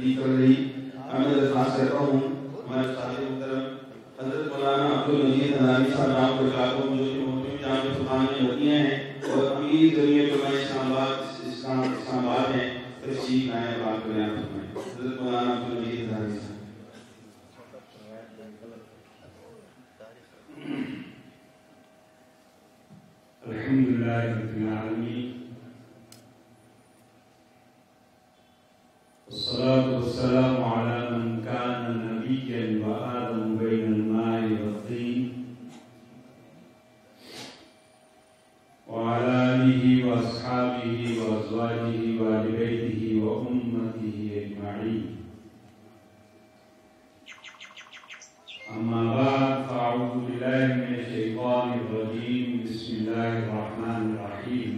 تشریف کر رہی میں درخواست کرتا ہوں ہمارے ساتھی محترم حضرت مولانا عبدالمجید حنانی صاحب نام کو چاہوں جو کہ محترم جامع سلطان میں مدینہ ہیں اور امیر ذریعے جو میں اسلام آباد ہیں تشریف لائیں اور بات کریں حضرت مولانا عبدالمجید حنانی صاحب. الحمدللہ رب العالمین والصلاة والسلام على من كان نبيا وآدم بين الماء والطين وعلى آله وأصحابه وأزواجه وآل بيته وأمته أجمعين. أما بعد فأعوذ بالله من الشيطان الرجيم. بسم الله الرحمن الرحيم.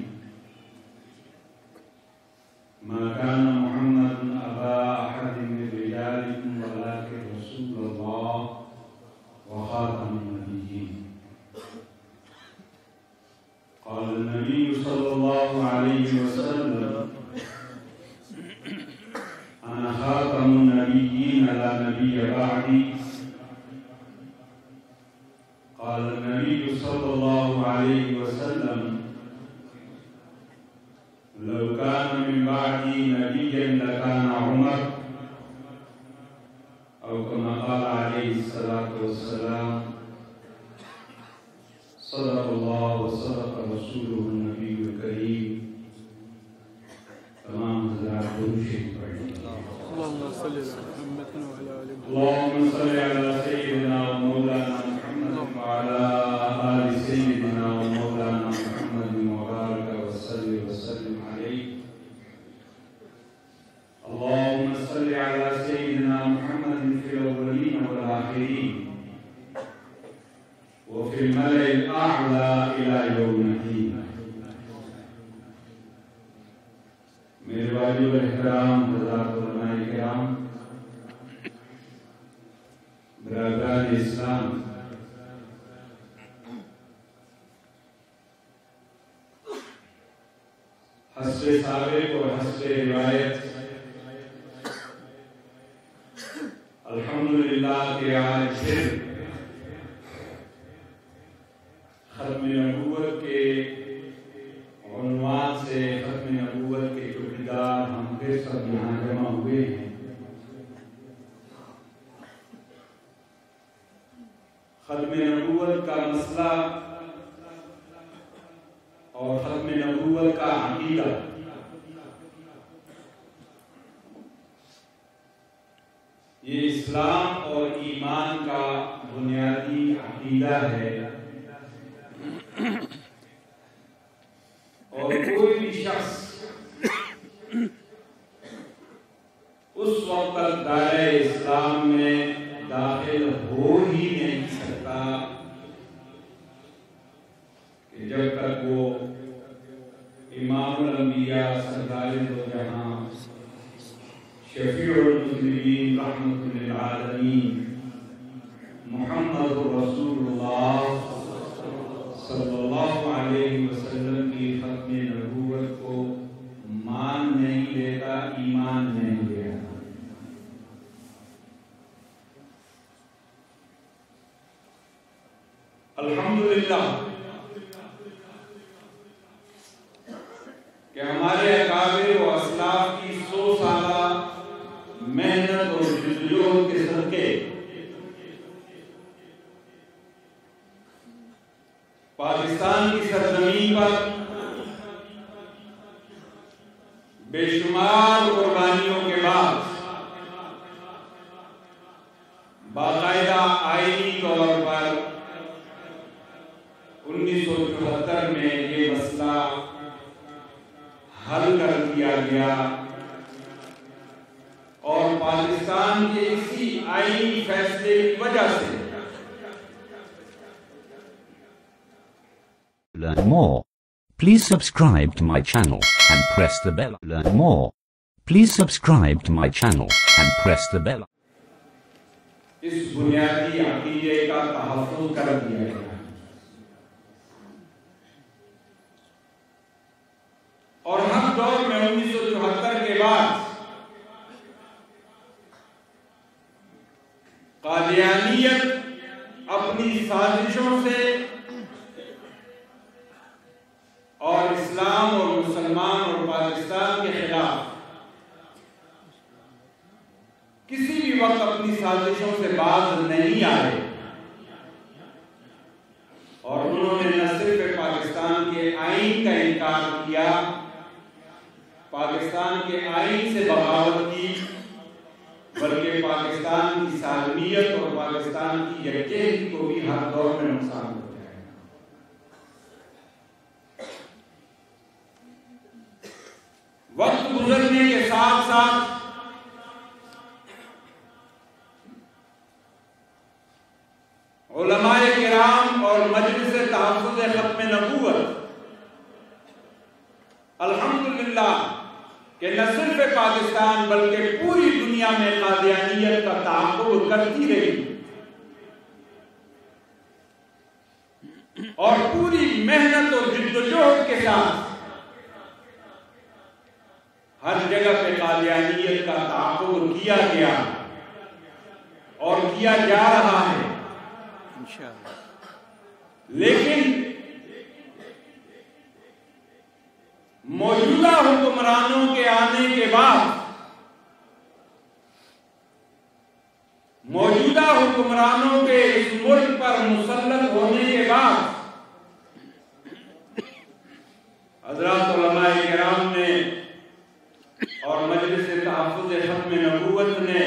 ما كان محمد أبا أحد من رجالكم ولكن رسول الله وخاتم النبيين. قال النبي صلى الله عليه وسلم أنا خاتم النبيين لا نبي بعدي. قال النبي صلى الله عليه وسلم لو كان من بعدي نبيا لكان عمر أو كما قال عليه الصلاة والسلام. صدق الله وصدق رسوله النبي الكريم. تمام حضرات درود اللهم صل على محمد وعلى آل محمد. اللهم صل على سيدنا ومولانا محمد وعلى آل سيدنا ومولانا محمد وبارك وسلم عليه. اللهم صل على سيدنا محمد في الأولين والآخرين وفي الملأ الأعلى إلى يوم الدين. میرے واجب احترام حضرات علماء کرام، برادران اسلام، حسب سابق اور حسب روایت الحمدللہ کہ آج پھر ختم نبوت کے عنوان سے ختم نبوت کے چوکیدار ہم پھر سب یہاں جمع ہوئے ہیں. ختم نبوت کا مسئلہ اور ختم نبوت کا عقیدہ یہ اسلام اور ایمان کا بنیادی عقیدہ ہے. اور کوئی بھی شخص اس وقت تک دائرہ اسلام میں داخل ہو ہی نہیں سکتا کہ جب تک وہ امام الانبیاء سردار دو جہاں شفیع المذنبین رحمت للعالمین محمد رسول اللہ صلی اللہ علیہ وسلم کی ختم نبوت کو مان نہیں لیتا، ایمان نہیں لیتا. الحمدللہ کہ ہمارے اکابر و اسلاف کی 100 سالہ محنت اور جدوجہد کے صدقے پاکستان کی سرزمین پر بے شمار قربانیوں کے بعد باقاعدہ آئینی طور پر 1974 میں یہ مسئلہ حل کر دیا گیا اور پاکستان کے اسی آئینی فیصلے کی وجہ سے Learn more. Please subscribe to my channel and press the bell. Learn more. Please subscribe to my channel and press the bell. اس بنیادی عقیدے کا تحفظ کر دیا گیا اور ہم دور میں 1974 کے بعد سازشوں سے باز نہیں آئے اور انہوں نے نہ صرف پاکستان کے آئین کا انکار کیا، پاکستان کے آئین سے بغاوت کی، بلکہ پاکستان کی سالمیت اور پاکستان کی یکجہتی کو بھی ہر دور میں نقصان ہوتا ہے۔ وقت گزرنے کے ساتھ ساتھ علماء کرام اور مجلس تحفظ ختم نبوت الحمدللہ کہ نہ صرف پاکستان بلکہ پوری دنیا میں قادیانیت کا تحفظ کرتی رہی اور پوری محنت اور جدوجہد کے ساتھ ہر جگہ پہ قادیانیت کا تحفظ کیا گیا اور کیا جا رہا ہے لیکن موجودہ حکمرانوں کے آنے کے بعد، موجودہ حکمرانوں کے اس ملک پر مسلط ہونے کے بعد حضرات علماء کرام نے اور مجلس تحفظ ختم نبوت نے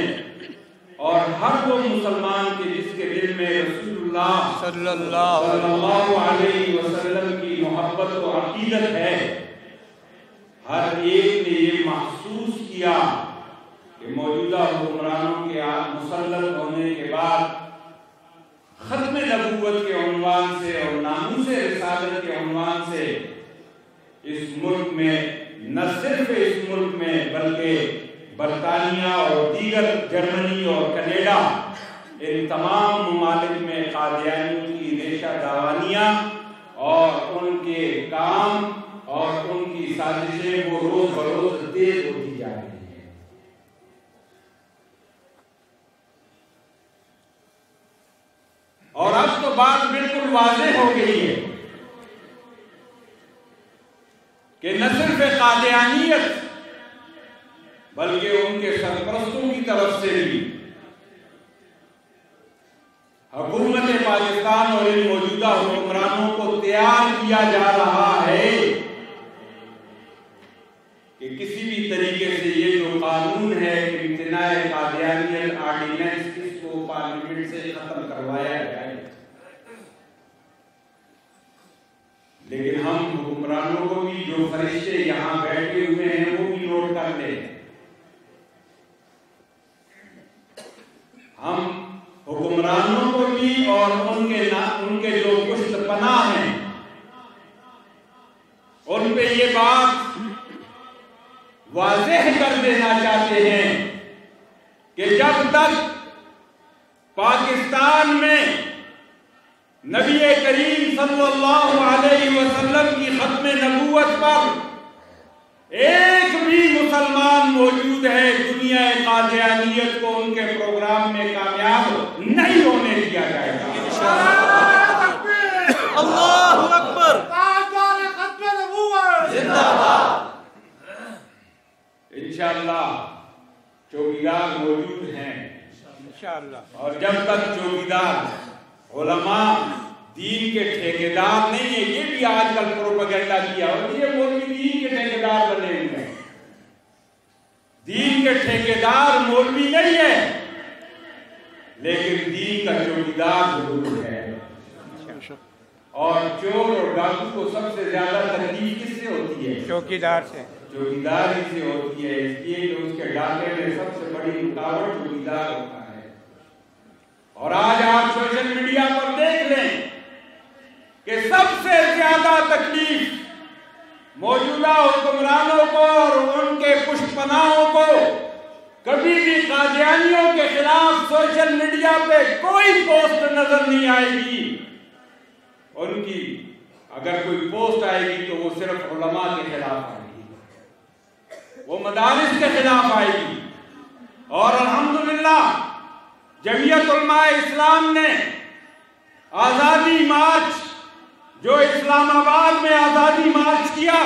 اور ہر وہ مسلمان کے جس کے دل میں رسول اللہ صلی اللہ علیہ وسلم کی محبت و عقیدت ہے، ہر ایک نے یہ محسوس کیا کہ موجودہ حکمرانوں کے مسلط ہونے کے بعد ختم نبوت کے عنوان سے اور ناموس رسالت کے عنوان سے اس ملک میں، نہ صرف اس ملک میں بلکہ برطانیہ اور دیگر جرمنی اور کینیڈا، ان تمام ممالک میں قادیانیوں کی ریشہ داوانیاں اور ان کے کام اور ان کی سازشیں وہ روز بروز تیز ہوتی جا رہی ہیں۔ اور اب تو بات بالکل واضح ہو گئی ہے کہ نہ صرف قادیانیت بلکہ ان کے سرپرستوں کی طرف سے بھی حکومت پاکستان اور ان موجودہ حکمرانوں کو تیار کیا جا رہا ہے کہ کسی بھی طریقے سے یہ جو قانون ہے امتناع قادیانیت آرڈیننس، اس کو پارلیمنٹ سے ختم کروایا جائے۔ لیکن ہم حکمرانوں کو بھی، جو فرشتے یہاں بیٹھے ہوئے ہیں، وہ بھی نوٹ کر لیں۔ ہم حکمرانوں کو بھی اور ان کے جو پشت پناہ ہیں ان پہ یہ بات واضح کر دینا چاہتے ہیں کہ جب تک پاکستان میں نبی کریم صلی اللہ علیہ وسلم کی ختم نبوت پر ایک بھی مسلمان موجود ہے، دنیا قادیانیت کو ان کے پروگرام میں کامیاب نہیں ہونے دیا جائے گا۔ اللہ اکبر، ختم نبوت زندہ باد۔ انشاءاللہ چوکیدار موجود ہیں انشاءاللہ، اور جب تک چوکیدار علماء دین کے ٹھیکیدار نہیں ہیں، یہ بھی آج کل پروپیگنڈا کیا اور یہ مولوی دین کے ٹھیکیدار بنے ہوئے ہیں۔ دین کے ٹھیکیدار مولوی نہیں ہے لیکن دین کا چوکیدار ضرور ہے۔ اور چور اور ڈاکو کو سب سے زیادہ تکلیف کس سے ہوتی ہے؟ چوکیدار سے، چوکیدار ہی سے ہوتی ہے، اس لیے کہ اس کے ڈاکے میں سب سے بڑی رکاوٹ چوکیدار ہوتا ہے۔ اور آج آپ سوشل میڈیا پر دیکھ لیں کہ سب سے زیادہ تکلیف موجودہ حکمرانوں کو اور ان کے پشت پناہوں کو کبھی بھی قادیانیوں کے خلاف سوشل میڈیا پہ کوئی پوسٹ نظر نہیں آئے گی۔ ان کی اگر کوئی پوسٹ آئے گی تو وہ صرف علماء کے خلاف آئے گی، وہ مدارس کے خلاف آئے گی۔ اور الحمدللہ جمعیت علماء اسلام نے آزادی مارچ، جو اسلام آباد میں آزادی مارچ کیا،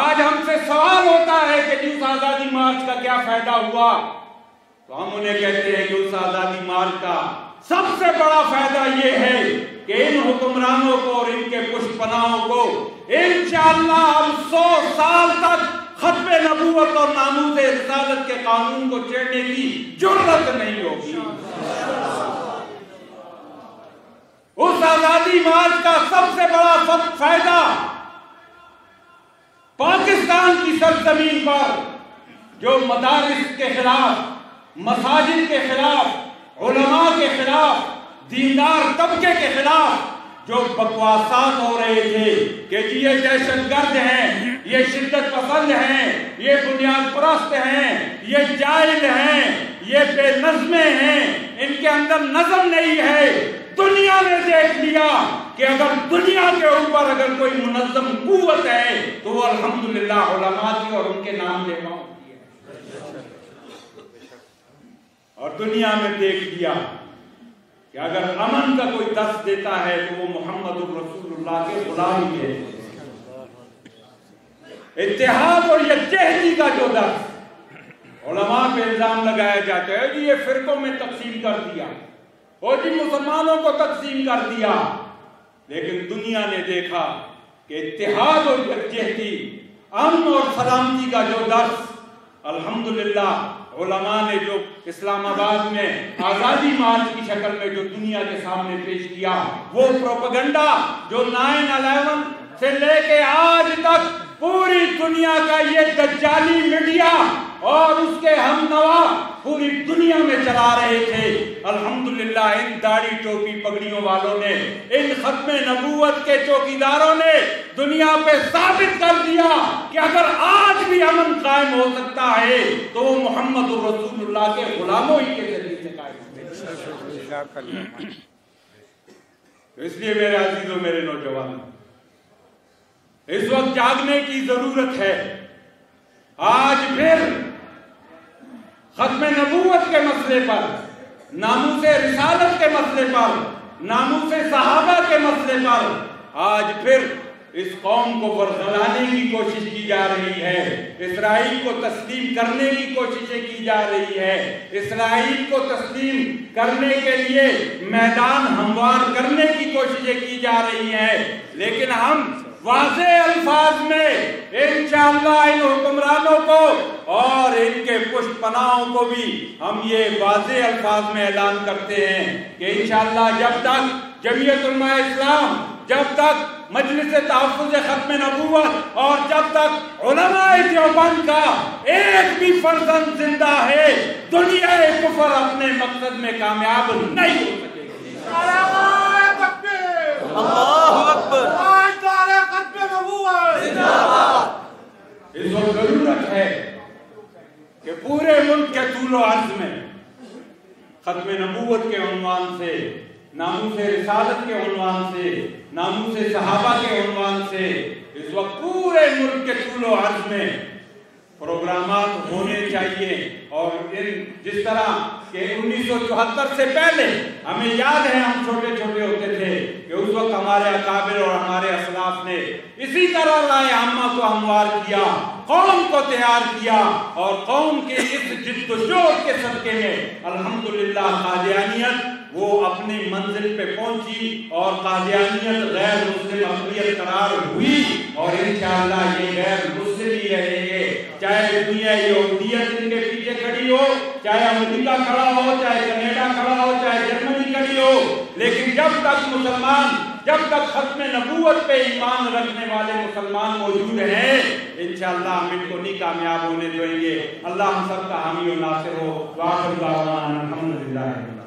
آج ہم سے سوال ہوتا ہے کہ اس آزادی مارچ کا کیا فائدہ ہوا؟ تو ہم انہیں کہتے ہیں کہ اس آزادی مارچ کا سب سے بڑا فائدہ یہ ہے کہ ان حکمرانوں کو اور ان کے پشت پناہوں کو انشاءاللہ ہم 100 سال تک ختم نبوت اور ناموس رسالت کے قانون کو چھیڑنے کی جرأت نہیں ہوگی۔ اس آزادی مارچ کا سب سے بڑا فائدہ پاکستان کی سرزمین پر جو مدارس کے خلاف، مساجد کے خلاف، علماء کے خلاف، دیندار طبقے کے خلاف جو بکواسات ہو رہے تھے کہ جی یہ دہشت گرد ہیں، یہ شدت پسند ہیں، یہ بنیاد پرست ہیں، یہ جاہل ہیں، یہ بے نظمیں ہیں، ان کے اندر نظم نہیں ہے، دنیا نے دیکھ لیا کہ اگر دنیا کے اوپر اگر کوئی منظم قوت ہے تو وہ الحمدللہ علماء کی اور ان کے نام لے پاؤں کی ہے۔ اور دنیا میں دیکھ لیا کہ اگر امن کا کوئی درس دیتا ہے تو وہ محمد رسول اللہ کے غلام ہے۔ اتحاد اور یکجہتی کا جو درس علماء پہ الزام لگایا جاتا ہے جی یہ فرقوں میں تقسیم کر دیا اور جی مسلمانوں کو تقسیم کر دیا، لیکن دنیا نے دیکھا کہ اتحاد اور یکجہتی، امن اور سلامتی کا جو درس الحمدللہ علماء نے جو اسلام آباد میں آزادی مارچ کی شکل میں جو دنیا کے سامنے پیش کیا، وہ پروپیگنڈا جو 9/11 سے لے کے آج تک پوری دنیا کا یہ دجالی میڈیا اور اس کے ہم نوا پوری دنیا میں چلا رہے تھے، الحمدللہ ان داڑھی ٹوپی پگڑیوں والوں نے، ان ختم نبوت کے چوکیداروں نے دنیا پہ ثابت کر دیا کہ اگر آج بھی امن قائم ہو سکتا ہے تو وہ محمد رسول اللہ کے غلاموں ہی کے ذریعے سے قائم ہے۔ تو اس لیے میرے عزیزوں، میرے نوجوانوں، اس وقت جاگنے کی ضرورت ہے۔ آج پھر ختم نبوت کے مسئلے پر، ناموس رسالت کے مسئلے پر، ناموس صحابہ کے مسئلے پر آج پھر اس قوم کو برگلانے کی کوشش کی جا رہی ہے، اسرائیل کو تسلیم کرنے کی کوششیں کی جا رہی ہے، اسرائیل کو تسلیم کرنے کے لیے میدان ہموار کرنے کی کوششیں کی جا رہی ہیں، لیکن ہم واضح الفاظ میں انشاءاللہ ان حکمرانوں کو اور ان کے پشت پناہوں کو بھی ہم یہ واضح الفاظ میں اعلان کرتے ہیں کہ انشاءاللہ جب تک جمعیت علماء اسلام، جب تک مجلس تحفظ ختم نبوت اور جب تک علماء دیوبند کا ایک بھی فرزند زندہ ہے، دنیا کفر اپنے مقصد میں کامیاب نہیں ہو سکے گی۔ اللہ اکبر۔ اس وقت ضرورت ہے کہ پورے ملک کے طول و عرض میں ختم نبوت کے عنوان سے، ناموس رسالت کے عنوان سے، ناموس صحابہ کے عنوان سے اس وقت پورے ملک کے طول و عرض میں پروگرامات ہونے چاہیے۔ اور جس طرح کہ 1974 سے پہلے ہمیں یاد ہے، ہم چھوٹے چھوٹے ہوتے تھے کہ اس وقت ہمارے اکابر اور ہمارے اسلاف نے اسی طرح رائے عامہ کو ہموار کیا، قوم کو تیار کیا، اور قوم کے اس جد و جہد کے صدقے میں الحمدللہ قادیانیت وہ اپنی منزل پہ پہنچی اور قادیانیت غیر مسلم اقلیت قرار ہوئی، اور انشاءاللہ یہ غیر مسلم ہی رہیں گے، چاہے دنیا یہودیت ان کے پیچھے کھڑی ہو، چاہے امریکہ کھڑا ہو، چاہے کینیڈا کھڑا ہو، چاہے جرمنی کھڑی ہو، لیکن جب تک مسلمان، جب تک ختم نبوت پہ ایمان رکھنے والے مسلمان موجود ہیں، انشاءاللہ ہم ان کو نہیں کامیاب ہونے دیں گے۔ اللہ ہم سب کا حامی و ناصر ہو۔ وآخر دعوانا الحمدللہ۔